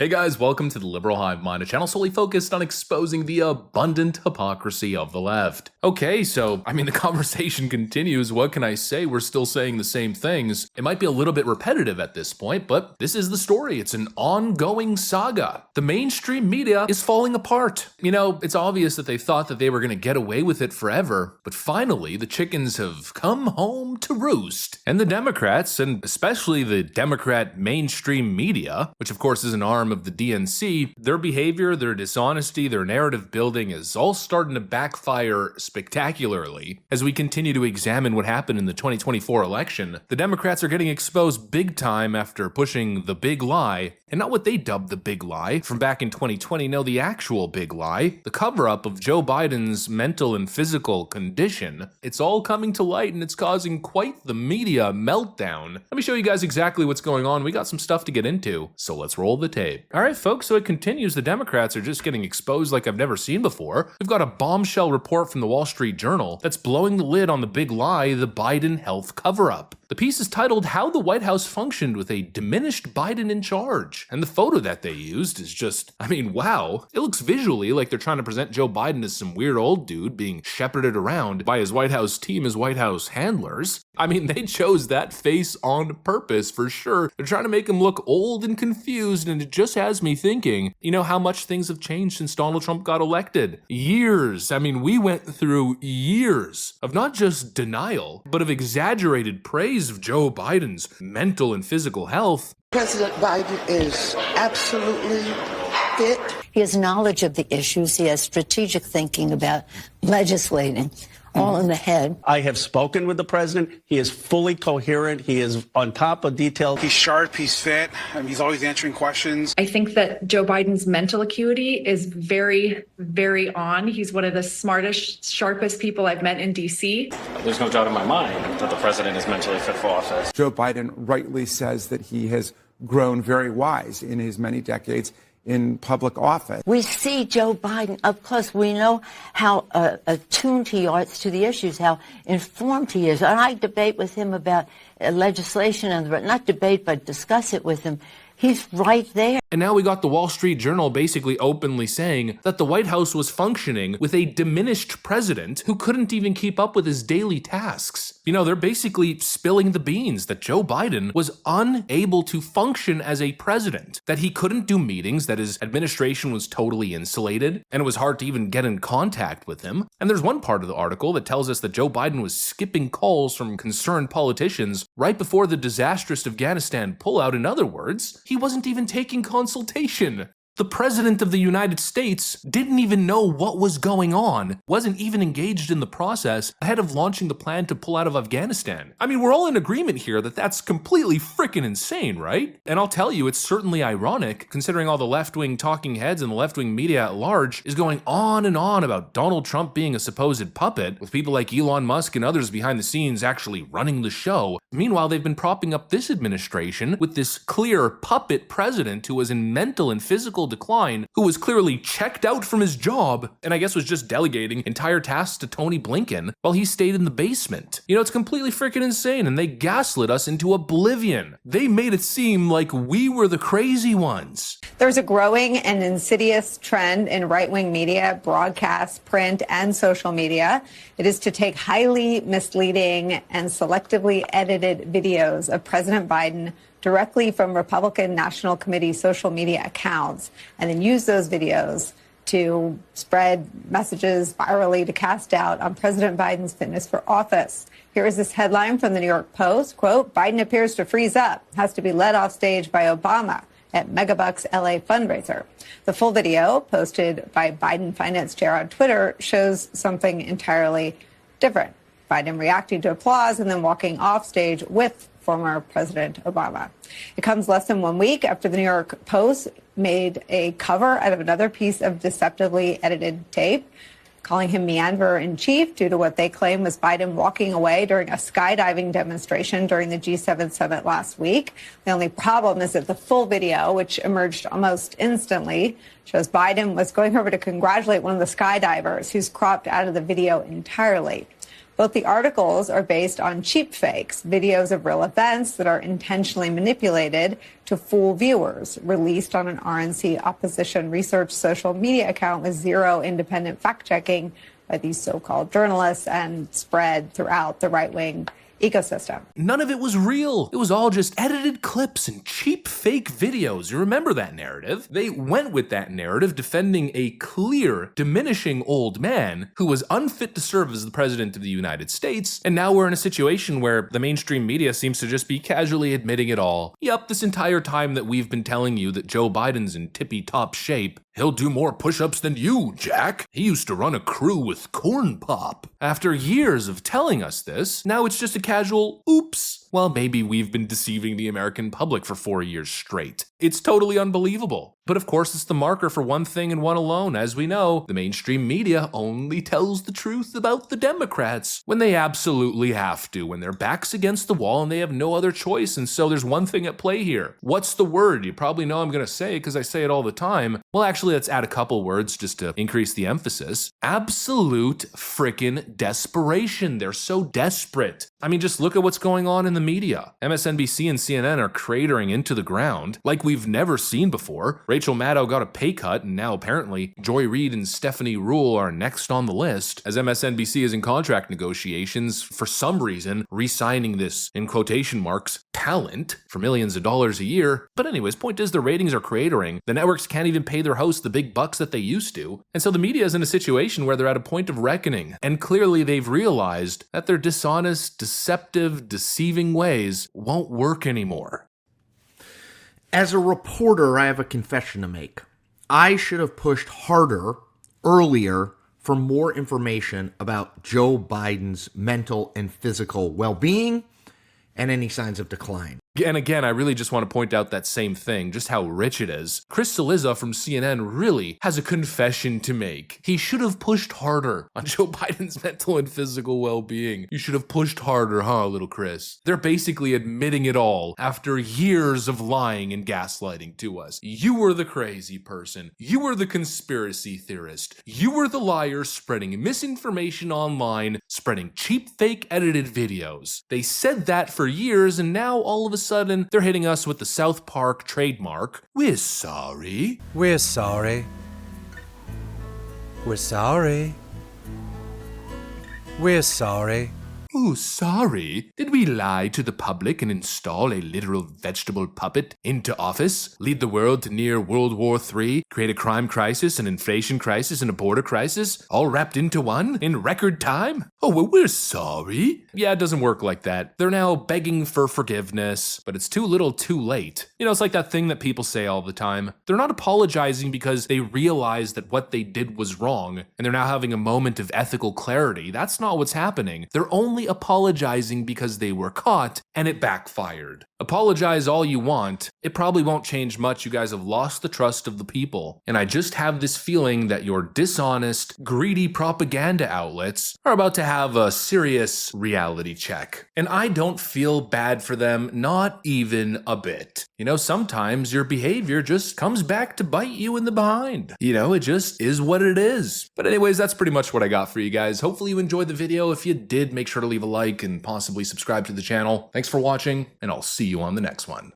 Hey guys, welcome to the Liberal Hive Mind, a channel solely focused on exposing the abundant hypocrisy of the left. Okay, so, the conversation continues. What can I say? We're still saying the same things. It might be a little bit repetitive at this point, but this is the story. It's an ongoing saga. The mainstream media is falling apart. It's obvious that they thought that they were going to get away with it forever, but finally, the chickens have come home to roost. And the Democrats, and especially the Democrat mainstream media, which of course is an arm of the DNC, their behavior, their dishonesty, their narrative building is all starting to backfire spectacularly. As we continue to examine what happened in the 2024 election, the Democrats are getting exposed big time after pushing the big lie, and not what they dubbed the big lie from back in 2020, no, the actual big lie, the cover-up of Joe Biden's mental and physical condition. It's all coming to light and it's causing quite the media meltdown. Let me show you guys exactly what's going on. We got some stuff to get into, so let's roll the tape. Alright folks, so it continues. The Democrats are just getting exposed like I've never seen before. We've got a bombshell report from the Wall Street Journal that's blowing the lid on the big lie, the Biden health cover-up. The piece is titled, How the White House Functioned with a Diminished Biden in Charge. And the photo that they used is just, wow. It looks visually like they're trying to present Joe Biden as some weird old dude being shepherded around by his White House team, his White House handlers. They chose that face on purpose for sure. They're trying to make him look old and confused, and it just has me thinking, how much things have changed since Donald Trump got elected? Years. We went through years of not just denial, but of exaggerated praise of Joe Biden's mental and physical health. President Biden is absolutely fit. He has knowledge of the issues. He has strategic thinking about legislating. All in the head. I have spoken with the president. He is fully coherent. He is on top of detail. He's sharp. He's fit. He's always answering questions. I think that Joe Biden's mental acuity is very, very on. He's one of the smartest, sharpest people I've met in D.C. There's no doubt in my mind that the president is mentally fit for office. Joe Biden rightly says that he has grown very wise in his many decades in public office. We see Joe Biden up close. We know how attuned he is to the issues, how informed he is. And I debate with him about legislation, and not debate, but discuss it with him. He's right there. And now we got the Wall Street Journal basically openly saying that the White House was functioning with a diminished president who couldn't even keep up with his daily tasks. They're basically spilling the beans that Joe Biden was unable to function as a president, that he couldn't do meetings, that his administration was totally insulated, and it was hard to even get in contact with him. And there's one part of the article that tells us that Joe Biden was skipping calls from concerned politicians right before the disastrous Afghanistan pullout. In other words, he wasn't even taking consultation. The president of the United States didn't even know what was going on, wasn't even engaged in the process ahead of launching the plan to pull out of Afghanistan. We're all in agreement here that that's completely freaking insane, right? And I'll tell you, it's certainly ironic considering all the left-wing talking heads and the left-wing media at large is going on and on about Donald Trump being a supposed puppet, with people like Elon Musk and others behind the scenes actually running the show. Meanwhile, they've been propping up this administration with this clear puppet president who was in mental and physical decline, who was clearly checked out from his job, and I guess was just delegating entire tasks to Tony Blinken while he stayed in the basement. It's completely freaking insane, and they gaslit us into oblivion. They made it seem like we were the crazy ones. There's a growing and insidious trend in right-wing media, broadcast, print, and social media. It is to take highly misleading and selectively edited videos of President Biden directly from Republican National Committee social media accounts, and then use those videos to spread messages virally to cast doubt on President Biden's fitness for office. Here is this headline from the New York Post, quote, Biden appears to freeze up, has to be led off stage by Obama at Megabucks LA fundraiser. The full video, posted by Biden finance chair on Twitter, shows something entirely different. Biden reacting to applause and then walking off stage with former President Obama. It comes less than 1 week after the New York Post made a cover out of another piece of deceptively edited tape, calling him meanderer-in-chief due to what they claim was Biden walking away during a skydiving demonstration during the G7 summit last week. The only problem is that the full video, which emerged almost instantly, shows Biden was going over to congratulate one of the skydivers who's cropped out of the video entirely. Both the articles are based on cheap fakes, videos of real events that are intentionally manipulated to fool viewers, released on an RNC opposition research social media account with zero independent fact-checking by these so-called journalists and spread throughout the right-wing ecosystem. None of it was real. It was all just edited clips and cheap fake videos. You remember that narrative? They went with that narrative defending a clear, diminishing old man who was unfit to serve as the president of the United States, and now we're in a situation where the mainstream media seems to just be casually admitting it all. Yup, this entire time that we've been telling you that Joe Biden's in tippy-top shape, he'll do more push-ups than you, Jack. He used to run a crew with Corn Pop. After years of telling us this, now it's just a casual oops. Well, maybe we've been deceiving the American public for 4 years straight. It's totally unbelievable. But of course, it's the marker for one thing and one alone. As we know, the mainstream media only tells the truth about the Democrats when they absolutely have to, when their back's against the wall and they have no other choice. And so there's one thing at play here. What's the word? You probably know I'm going to say it because I say it all the time. Well, actually, let's add a couple words just to increase the emphasis. Absolute frickin' desperation. They're so desperate. I mean, just look at what's going on in the media. MSNBC and CNN are cratering into the ground like we've never seen before. Rachel Maddow got a pay cut, and now apparently Joy Reid and Stephanie Ruhle are next on the list, as MSNBC is in contract negotiations, for some reason, re-signing this, in quotation marks, talent for millions of dollars a year. But anyways, point is the ratings are cratering. The networks can't even pay their hosts the big bucks that they used to. And so the media is in a situation where they're at a point of reckoning. And clearly they've realized that their dishonest, deceptive, deceiving ways won't work anymore. As a reporter, I have a confession to make. I should have pushed harder, earlier, for more information about Joe Biden's mental and physical well-being and any signs of decline. And again, I really just want to point out that same thing, just how rich it is. Chris Cillizza from CNN really has a confession to make. He should have pushed harder on Joe Biden's mental and physical well-being. You should have pushed harder, huh, little Chris? They're basically admitting it all after years of lying and gaslighting to us. You were the crazy person. You were the conspiracy theorist. You were the liar spreading misinformation online, spreading cheap fake edited videos. They said that for years, and now all of a sudden they're hitting us with the South Park trademark. We're sorry. We're sorry. We're sorry. We're sorry. Oh, sorry. Did we lie to the public and install a literal vegetable puppet into office? Lead the world to near World War III? Create a crime crisis, an inflation crisis, and a border crisis? All wrapped into one? In record time? Oh, well, we're sorry. Yeah, it doesn't work like that. They're now begging for forgiveness, but it's too little too late. You know, it's like that thing that people say all the time. They're not apologizing because they realize that what they did was wrong, and they're now having a moment of ethical clarity. That's not what's happening. They're only apologizing because they were caught and it backfired. Apologize all you want. It probably won't change much. You guys have lost the trust of the people. And I just have this feeling that your dishonest, greedy propaganda outlets are about to have a serious reality check. And I don't feel bad for them, not even a bit. You know, sometimes your behavior just comes back to bite you in the behind. You know, it just is what it is. But anyways, that's pretty much what I got for you guys. Hopefully you enjoyed the video. If you did, make sure to leave a like and possibly subscribe to the channel. Thanks for watching, and I'll see you on the next one.